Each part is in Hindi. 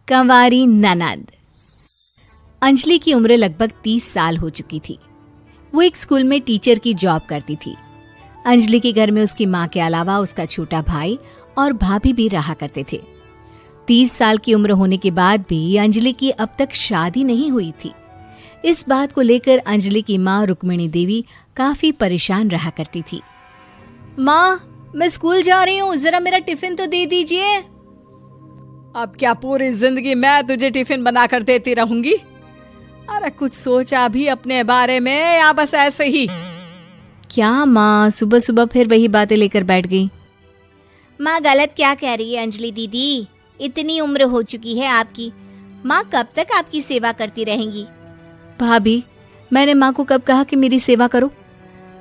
कंवारी ननद। अंजलि की उम्र लगभग 30 साल हो चुकी थी। वो एक स्कूल में टीचर की जॉब करती थी। अंजलि के घर में उसकी माँ के अलावा उसका छोटा भाई और भाभी भी रहा करते थे। 30 साल की उम्र होने के बाद भी अंजलि की अब तक शादी नहीं हुई थी। इस बात को लेकर अंजलि की माँ रुक्मिणी देवी काफी परेशान रहा करती थी। माँ, मैं स्कूल जा रही हूँ, जरा मेरा टिफिन तो दे दीजिए। अब क्या पूरी जिंदगी मैं तुझे टिफिन बनाकर देती रहूंगी? अरे कुछ सोचा भी अपने बारे में या बस ऐसे ही? क्या माँ, सुबह सुबह फिर वही बातें लेकर बैठ गई। माँ गलत क्या कह रही है अंजलि दीदी? इतनी उम्र हो चुकी है आपकी, माँ कब तक आपकी सेवा करती रहेंगी? भाभी, मैंने माँ को कब कहा कि मेरी सेवा करो?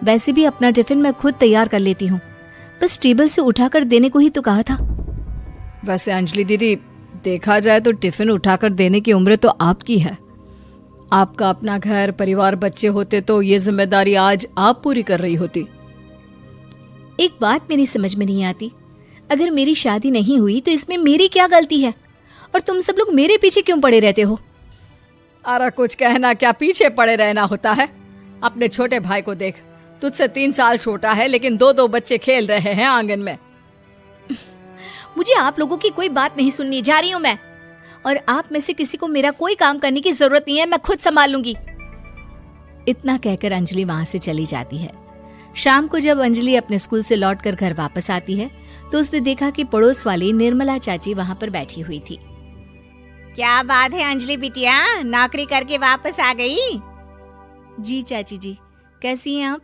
वैसे भी अपना टिफिन मैं खुद तैयार कर लेती हूँ, बस टेबल से उठाकर देने को ही तो कहा था। वैसे अंजलि दीदी, देखा जाए तो टिफिन उठाकर देने की उम्र तो आपकी है। आपका अपना घर परिवार बच्चे होते तो ये जिम्मेदारी आज आप पूरी कर रही होती। एक बात मेरी समझ में नहीं आती, अगर मेरी शादी नहीं हुई तो इसमें मेरी क्या गलती है? और तुम सब लोग मेरे पीछे क्यों पड़े रहते हो? अरे कुछ कहना क्या पीछे पड़े रहना होता है? अपने छोटे भाई को देख, तुझसे 3 साल छोटा है लेकिन 2 बच्चे खेल रहे हैं आंगन में। मुझे आप लोगों की कोई बात नहीं सुननी, जा रही हूँ मैं। और आप में से किसी को मेरा कोई काम करने की जरूरत नहीं है, मैं खुद संभाल लूंगी। इतना कहकर अंजलि वहां से चली जाती है। शाम को जब अंजलि अपने स्कूल से लौटकर घर वापस आती है तो उसने देखा कि पड़ोस वाली निर्मला चाची वहां पर बैठी हुई थी। क्या बात है अंजलि बिटिया, नौकरी करके वापस आ गई? जी चाची जी, कैसी हैं आप?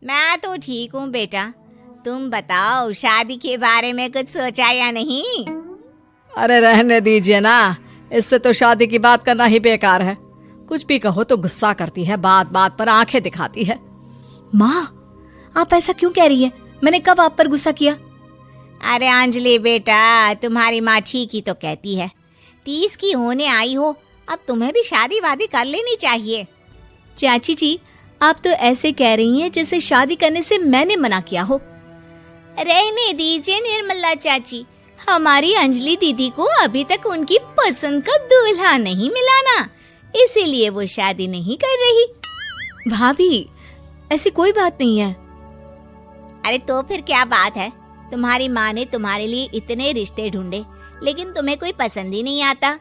मैं तो ठीक हूँ बेटा, तुम बताओ शादी के बारे में कुछ सोचा या नहीं? अरे रहने दीजिए ना, इससे तो शादी की बात करना ही बेकार है। कुछ भी कहो तो गुस्सा करती है, बात बात पर आंखें दिखाती है। माँ, आप ऐसा क्यों कह रही हैं? मैंने कब आप पर गुस्सा किया? अरे अंजलि बेटा, तुम्हारी माँ ठीक ही तो कहती है। 30 की होने आई हो, अब तुम्हें भी शादी वादी कर लेनी चाहिए। चाची जी, आप तो ऐसे कह रही हैं जैसे शादी करने से मैंने मना किया हो। रहने दीजिए निर्मला चाची, हमारी अंजलि दीदी को अभी तक उनकी पसंद का दूल्हा नहीं मिला ना, इसीलिए वो शादी नहीं कर रही। भाभी, ऐसी कोई बात नहीं है। अरे तो फिर क्या बात है? तुम्हारी माँ ने तुम्हारे लिए इतने रिश्ते ढूंढे लेकिन तुम्हें कोई पसंद ही नहीं आता।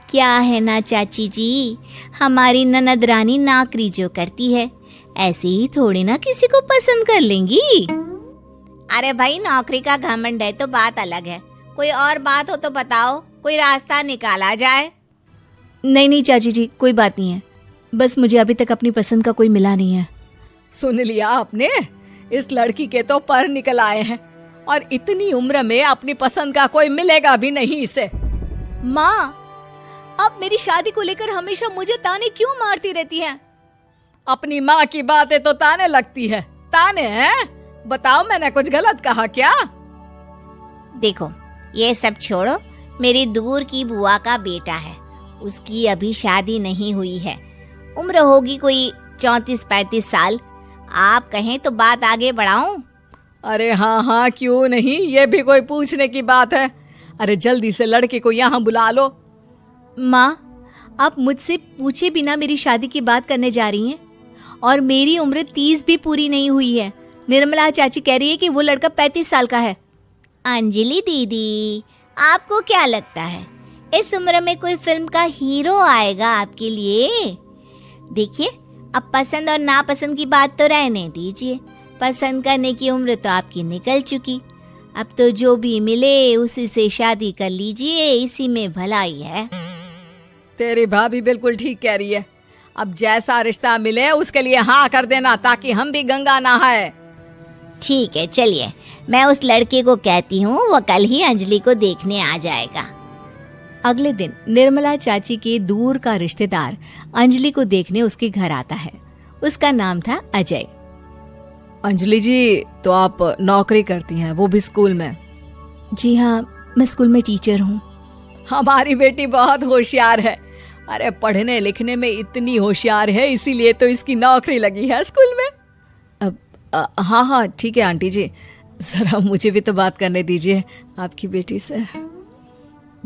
क्या है ना चाची जी, हमारी ननद रानी नौकरी जो करती है ऐसे ही थोड़ी ना किसी को पसंद कर लेंगी। अरे भाई, नौकरी का घमंड है तो बात अलग है, कोई और बात हो तो बताओ, कोई रास्ता निकाला जाए। नहीं चाची जी, कोई बात नहीं है, बस मुझे अभी तक अपनी पसंद का कोई मिला नहीं है। सुन लिया आपने? इस लड़की के तो पर निकल आए हैं और इतनी उम्र में अपनी पसंद का कोई मिलेगा भी नहीं इसे। माँ, आप मेरी शादी को लेकर हमेशा मुझे ताने क्यों मारती रहती हैं? अपनी माँ की बातें तो ताने लगती है। ताने हैं? बताओ, मैंने कुछ गलत कहा क्या? देखो, ये सब छोड़ो, मेरी दूर की बुआ का बेटा है, उसकी अभी शादी नहीं हुई है, उम्र होगी कोई 34-35 साल। आप कहें तो बात आगे बढ़ाऊं? अरे हाँ, क्यों नहीं, ये भी कोई पूछने की बात है। अरे जल्दी से लड़के को यहाँ बुला लो। माँ, आप मुझसे पूछे बिना मेरी शादी की बात करने जा रही हैं, और मेरी उम्र 30 भी पूरी नहीं हुई है। निर्मला चाची कह रही है कि वो लड़का 35 साल का है। अंजलि दीदी, आपको क्या लगता है इस उम्र में कोई फिल्म का हीरो आएगा आपके लिए? देखिए, अब पसंद और नापसंद की बात तो रहने दीजिए, पसंद करने की उम्र तो आपकी निकल चुकी। अब तो जो भी मिले उसी से शादी कर लीजिए, इसी में भलाई है। तेरी भाभी बिल्कुल ठीक कह रही है। अब जैसा रिश्ता मिले उसके लिए हाँ कर देना, ताकि हम भी गंगा नहाए। ठीक है, चलिए मैं उस लड़के को कहती हूँ, वो कल ही अंजलि को देखने आ जाएगा। अगले दिन निर्मला चाची के दूर का रिश्तेदार अंजलि को देखने उसके घर आता है। उसका नाम था अजय। अंजलि जी, तो आप नौकरी करती हैं, वो भी स्कूल में? जी हाँ, मैं स्कूल में टीचर हूँ। हमारी बेटी बहुत होशियार है। अरे पढ़ने लिखने में इतनी होशियार है, इसीलिए तो इसकी नौकरी लगी है स्कूल में। हाँ ठीक है आंटी जी, जरा मुझे भी तो बात करने दीजिए आपकी बेटी से।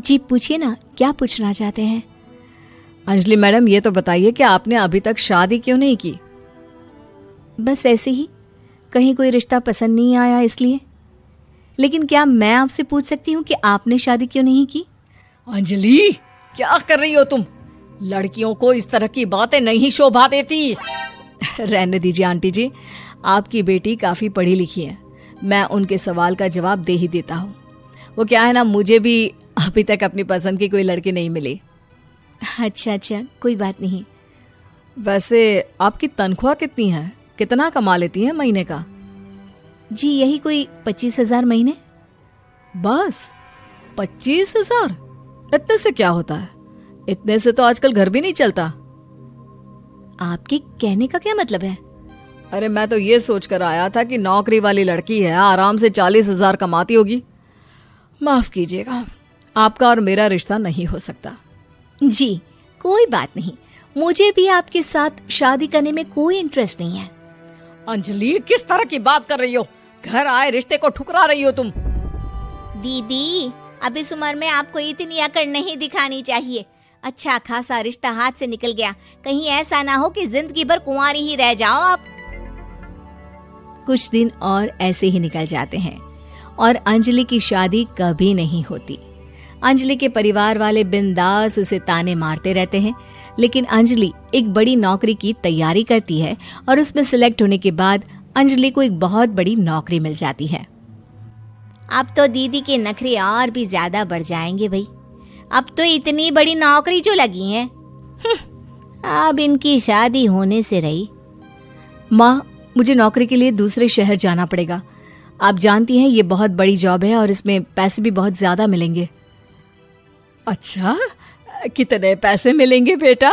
जी पूछिए ना, क्या पूछना चाहते हैं? अंजलि मैडम, ये तो बताइए कि आपने अभी तक शादी क्यों नहीं की? बस ऐसे ही, कहीं कोई रिश्ता पसंद नहीं आया इसलिए। लेकिन क्या मैं आपसे पूछ सकती हूँ कि आपने शादी क्यों नहीं की? अंजलि, क्या कर रही हो तुम? लड़कियों को इस तरह की बातें नहीं शोभा देती। रहने दीजिए आंटी जी, आपकी बेटी काफी पढ़ी लिखी है, मैं उनके सवाल का जवाब दे ही देता हूँ। वो क्या है ना, मुझे भी अभी तक अपनी पसंद की कोई लड़की नहीं मिली। अच्छा, कोई बात नहीं। वैसे आपकी तनख्वाह कितनी है? कितना कमा लेती हैं महीने का? जी यही कोई 25,000 महीने। बस 25,000? इतने से क्या होता है? इतने से तो आजकल घर भी नहीं चलता। आपके कहने का क्या मतलब है? अरे मैं तो ये सोच कर आया था कि नौकरी वाली लड़की है, आराम से 40,000 कमाती होगी। माफ कीजिएगा, आपका और मेरा रिश्ता नहीं हो सकता। जी कोई बात नहीं, मुझे भी आपके साथ शादी करने में कोई इंटरेस्ट नहीं है। अंजलि, किस तरह की बात कर रही हो? घर आए रिश्ते को ठुकरा रही हो तुम। दीदी, अब इस उम्र में आपको इतनी अकड़ नहीं दिखानी चाहिए। अच्छा खासा रिश्ता हाथ से निकल गया, कहीं ऐसा ना हो कि जिंदगी भर कुंवारी ही रह जाओ आप। कुछ दिन और ऐसे ही निकल जाते हैं और अंजलि की शादी कभी नहीं होती। अंजलि के परिवार वाले बिंदास उसे ताने मारते रहते हैं, लेकिन अंजलि एक बड़ी नौकरी की तैयारी करती है और उसमें सिलेक्ट होने के बाद अंजलि को एक बहुत बड़ी नौकरी मिल जाती है। अब तो दीदी के नखरे और भी ज्यादा बढ़ जाएंगे भाई। अब तो इतनी बड़ी नौकरी जो लगी है, अब इनकी शादी होने से रही। माँ, मुझे नौकरी के लिए दूसरे शहर जाना पड़ेगा। आप जानती हैं ये बहुत बड़ी जॉब है और इसमें पैसे भी बहुत ज्यादा मिलेंगे। अच्छा, कितने पैसे मिलेंगे बेटा?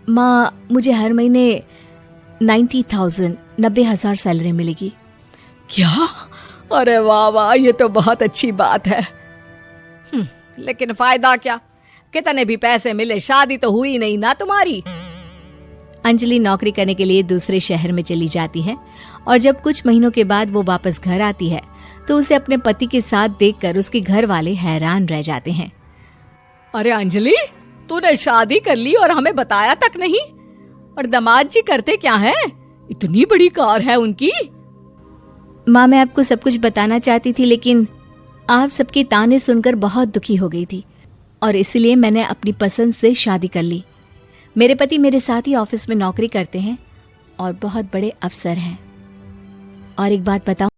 माँ, मुझे हर महीने 90,000 सैलरी मिलेगी। क्या? अरे वाह वाह, ये तो बहुत अच्छी बात है। लेकिन फायदा क्या? कितने भी पैसे मिले, शादी तो हुई नहीं ना तुम्हारी। अंजलि नौकरी करने के लिए दूसरे शहर में चली जाती है और जब कुछ महीनों के बाद वो वापस घर आती है तो उसे अपने पति के साथ देखकर उसके घर वाले हैरान रह जाते हैं। अरे अंजलि, तूने शादी कर ली और हमें बताया तक नहीं। और दामाद जी करते क्या है? इतनी बड़ी कार है उनकी। माँ, मैं आपको सब कुछ बताना चाहती थी, लेकिन आप सबके ताने सुनकर बहुत दुखी हो गई थी और इसलिए मैंने अपनी पसंद से शादी कर ली। मेरे पति मेरे साथ ही ऑफिस में नौकरी करते हैं और बहुत बड़े अफसर हैं। और एक बात बताऊं,